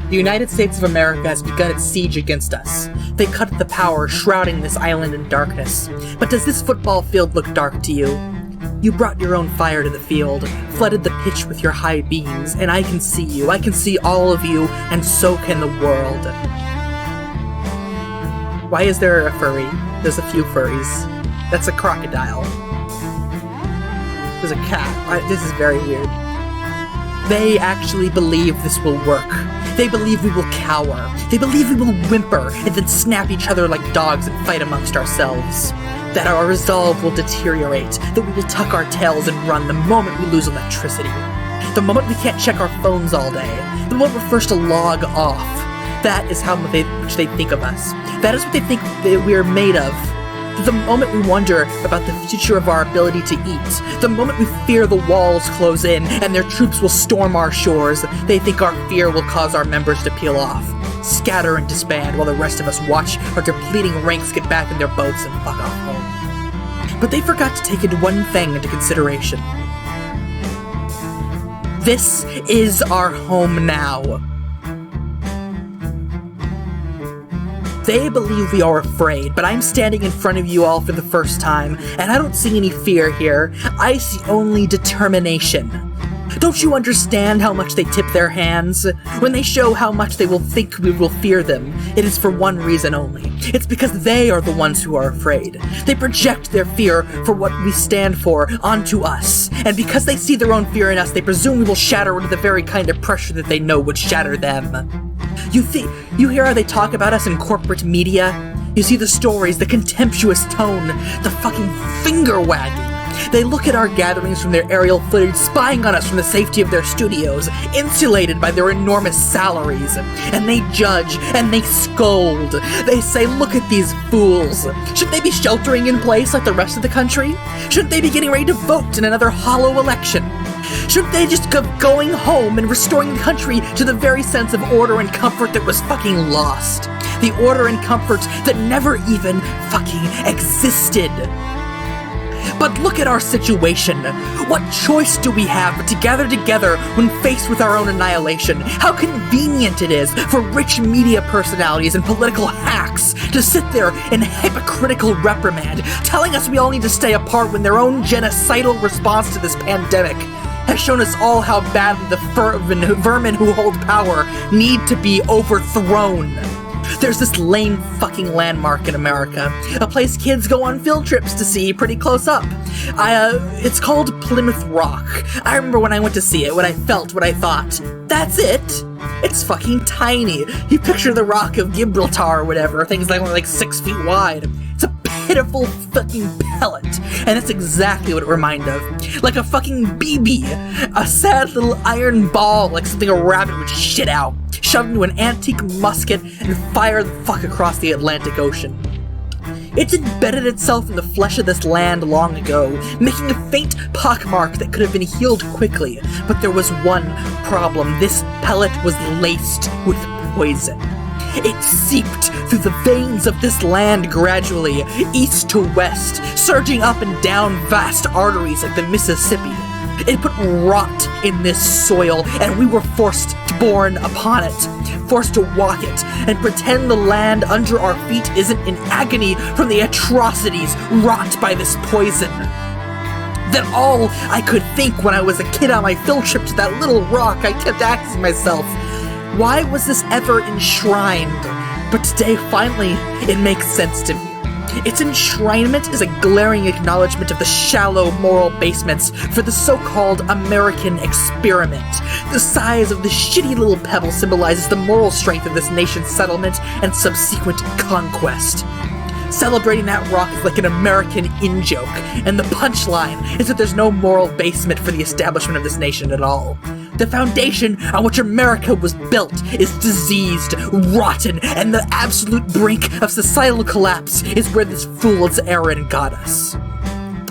The United States of America has begun its siege against us. They cut the power, shrouding this island in darkness. But does this football field look dark to you? You brought your own fire to the field, flooded the pitch with your high beams, and I can see you, I can see all of you, and so can the world. Why is there a furry? There's a few furries. That's a crocodile. There's a cat. This is very weird. They actually believe this will work. They believe we will cower. They believe we will whimper and then snap each other like dogs and fight amongst ourselves. that our resolve will deteriorate, that we will tuck our tails and run the moment we lose electricity, the moment we can't check our phones all day, the moment we're forced to log off. That is how much they think of us. That is what they think that we're made of. The moment we wonder about the future of our ability to eat, the moment we fear the walls close in and their troops will storm our shores, they think our fear will cause our members to peel off, scatter and disband, while the rest of us watch our depleting ranks get back in their boats and fuck off home. But they forgot to take one thing into consideration. This is our home now. They believe we are afraid, but I'm standing in front of you all for the first time, and I don't see any fear here. I see only determination. Don't you understand how much they tip their hands? When they show how much they will think we will fear them, it is for one reason only. It's because they are the ones who are afraid. They project their fear for what we stand for onto us, and because they see their own fear in us, they presume we will shatter under the very kind of pressure that they know would shatter them. You hear how they talk about us in corporate media? You see the stories, the contemptuous tone, the fucking finger wagging. They look at our gatherings from their aerial footage, spying on us from the safety of their studios, insulated by their enormous salaries, and they judge and they scold. They say, look at these fools. Shouldn't they be sheltering in place like the rest of the country? Shouldn't they be getting ready to vote in another hollow election? Shouldn't they just go going home and restoring the country to the very sense of order and comfort that was fucking lost? The order and comfort that never even fucking existed. But look at our situation. What choice do we have but to gather together when faced with our own annihilation? How convenient it is for rich media personalities and political hacks to sit there in hypocritical reprimand, telling us we all need to stay apart when their own genocidal response to this pandemic has shown us all how badly the vermin who hold power need to be overthrown. There's this lame fucking landmark in America, a place kids go on field trips to see pretty close up. It's called Plymouth Rock. I remember when I went to see it, what I felt, what I thought. That's it? It's fucking tiny. You picture the Rock of Gibraltar or whatever, things like 6 feet wide. It's a pitiful fucking pellet, and that's exactly what it reminded of. Like a fucking BB, a sad little iron ball, like something a rabbit would shit out, shoved into an antique musket and fire the fuck across the Atlantic Ocean. It's embedded itself in the flesh of this land long ago, making a faint pockmark that could have been healed quickly, but there was one problem. This pellet was laced with poison. It seeped through the veins of this land gradually, east to west, surging up and down vast arteries like the Mississippi. It put rot in this soil, and we were forced to born upon it, forced to walk it, and pretend the land under our feet isn't in agony from the atrocities wrought by this poison. Then all I could think when I was a kid on my field trip to that little rock, I kept asking myself, why was this ever enshrined? But today, finally, it makes sense to me. Its enshrinement is a glaring acknowledgement of the shallow moral basements for the so-called American experiment. The size of the shitty little pebble symbolizes the moral strength of this nation's settlement and subsequent conquest. Celebrating that rock is like an American in-joke, and the punchline is that there's no moral basement for the establishment of this nation at all. The foundation on which America was built is diseased, rotten, and the absolute brink of societal collapse is where this fool's errand got us.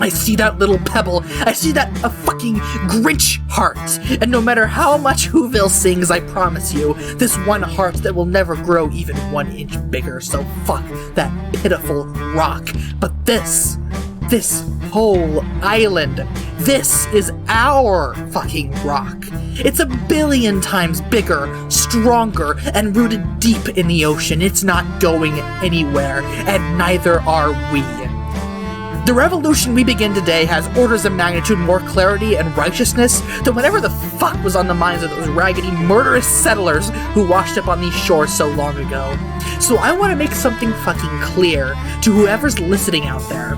I see that little pebble, I see that a fucking Grinch heart, and no matter how much Whoville sings, I promise you, this one heart that will never grow even 1 inch bigger, so fuck that pitiful rock. But this whole island, this is our fucking rock. It's 1 billion times bigger, stronger, and rooted deep in the ocean. It's not going anywhere, and neither are we. The revolution we begin today has orders of magnitude more clarity and righteousness than whatever the fuck was on the minds of those raggedy, murderous settlers who washed up on these shores so long ago. So I want to make something fucking clear to whoever's listening out there.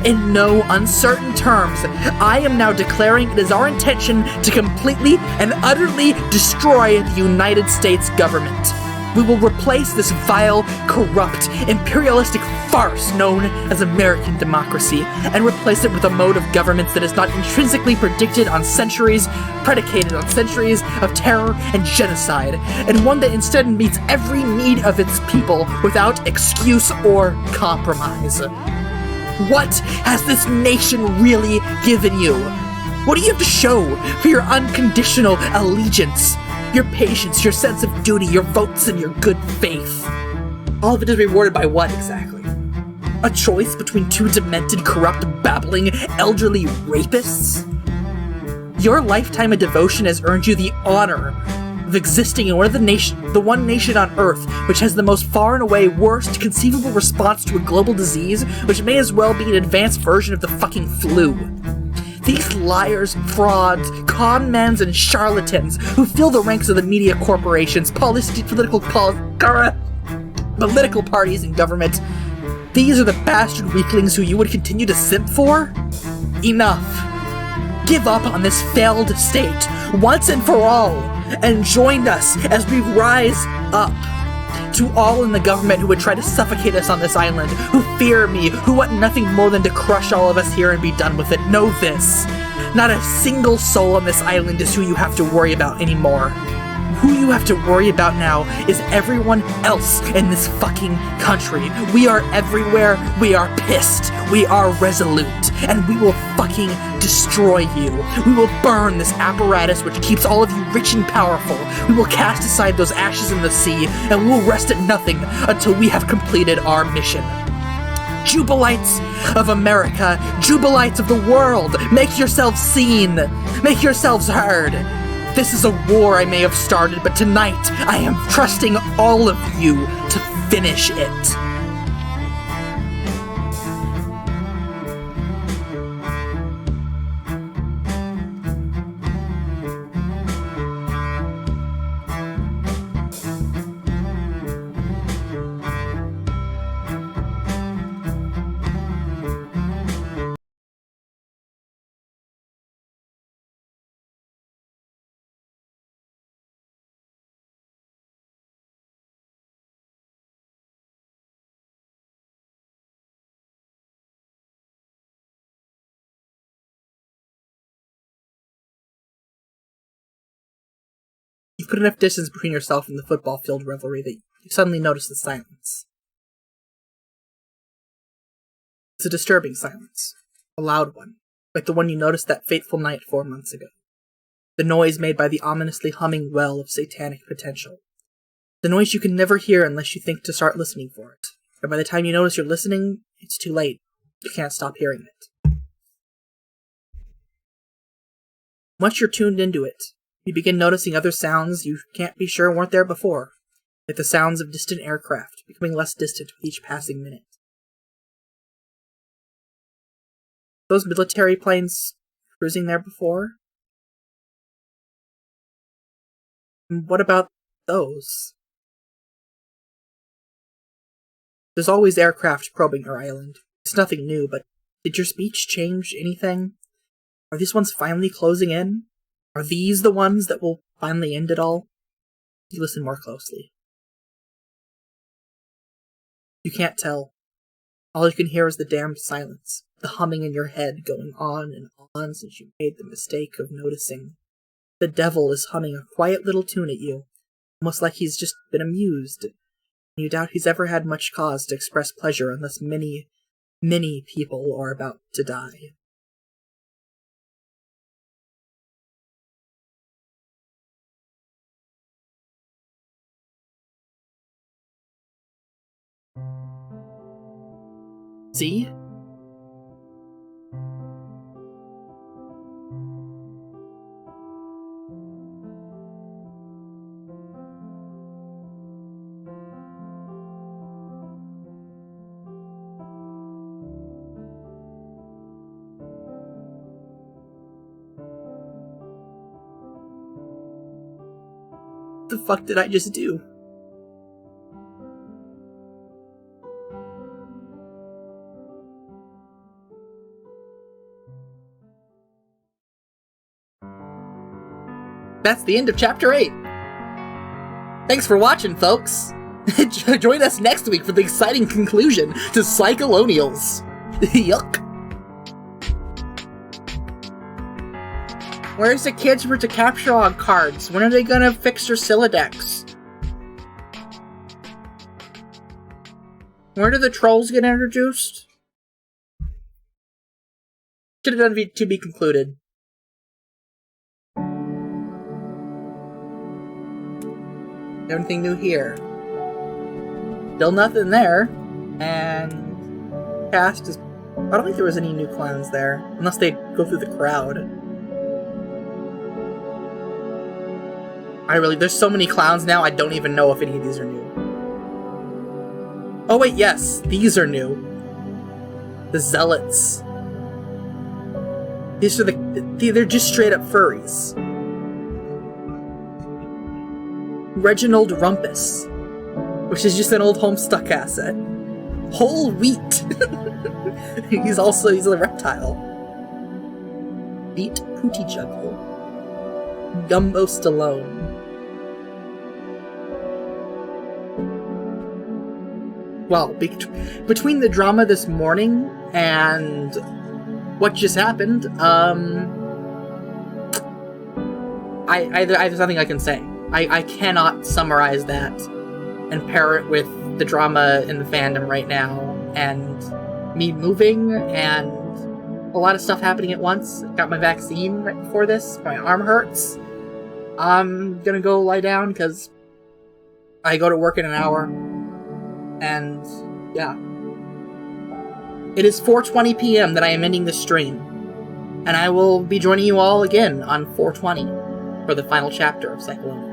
In no uncertain terms, I am now declaring it is our intention to completely and utterly destroy the United States government. We will replace this vile, corrupt, imperialistic farce known as American democracy, and replace it with a mode of government that is not intrinsically predicated on centuries, predicated on centuries of terror and genocide, and one that instead meets every need of its people without excuse or compromise. What has this nation really given you? What do you have to show for your unconditional allegiance? Your patience, your sense of duty, your votes, and your good faith. All of it is rewarded by what exactly? A choice between two demented, corrupt, babbling, elderly rapists? Your lifetime of devotion has earned you the honor of existing in the one nation on Earth which has the most far and away worst conceivable response to a global disease, which may as well be an advanced version of the fucking flu. These liars, frauds, con-mans, and charlatans who fill the ranks of the media corporations, political parties, and government, these are the bastard weaklings who you would continue to simp for? Enough. Give up on this failed state, once and for all, and join us as we rise up. To all in the government who would try to suffocate us on this island, who fear me, who want nothing more than to crush all of us here and be done with it, know this. Not a single soul on this island is who you have to worry about anymore. Who you have to worry about now is everyone else in this fucking country. We are everywhere, we are pissed, we are resolute, and we will fucking destroy you. We will burn this apparatus which keeps all of you rich and powerful. We will cast aside those ashes in the sea, and we will rest at nothing until we have completed our mission. Jubilites of America, jubilites of the world, make yourselves seen, make yourselves heard. This is a war I may have started, but tonight I am trusting all of you to finish it. You've put enough distance between yourself and the football field revelry that you suddenly notice the silence. It's a disturbing silence. A loud one, like the one you noticed that fateful night 4 months ago. The noise made by the ominously humming well of satanic potential. The noise you can never hear unless you think to start listening for it. And by the time you notice you're listening, it's too late. You can't stop hearing it. Once you're tuned into it, you begin noticing other sounds you can't be sure weren't there before, like the sounds of distant aircraft, becoming less distant with each passing minute. Those military planes cruising there before? And what about those? There's always aircraft probing our island. It's nothing new, but did your speech change anything? Are these ones finally closing in? Are these the ones that will finally end it all? You listen more closely. You can't tell. All you can hear is the damned silence, the humming in your head going on and on since you made the mistake of noticing. The devil is humming a quiet little tune at you, almost like he's just been amused. And you doubt he's ever had much cause to express pleasure unless many, many people are about to die. See? What the fuck did I just do? That's the end of Chapter 8. Thanks for watching, folks! Join us next week for the exciting conclusion to Psycholonials. Yuck. Where's the kids with the capture log cards? When are they gonna fix their Sylladex? Where do the trolls get introduced? Should have done to be concluded. Anything new here? Still nothing there. And cast is... I don't think there was any new clowns there. Unless they go through the crowd. There's so many clowns now, I don't even know if any of these are new. Oh wait, yes, these are new. The Zealots. These are they're just straight up furries. Reginald Rumpus, which is just an old Homestuck asset. Whole Wheat. he's a reptile. Beat Pooty Juggle. Gumbo Stallone. Well, between the drama this morning and what just happened, there's nothing I can say. I cannot summarize that and pair it with the drama in the fandom right now, and me moving, and a lot of stuff happening at once. Got my vaccine right before this. My arm hurts. I'm gonna go lie down because I go to work in an hour. And, yeah. It is 4:20 p.m. that I am ending the stream. And I will be joining you all again on 4:20 for the final chapter of Psycholonials.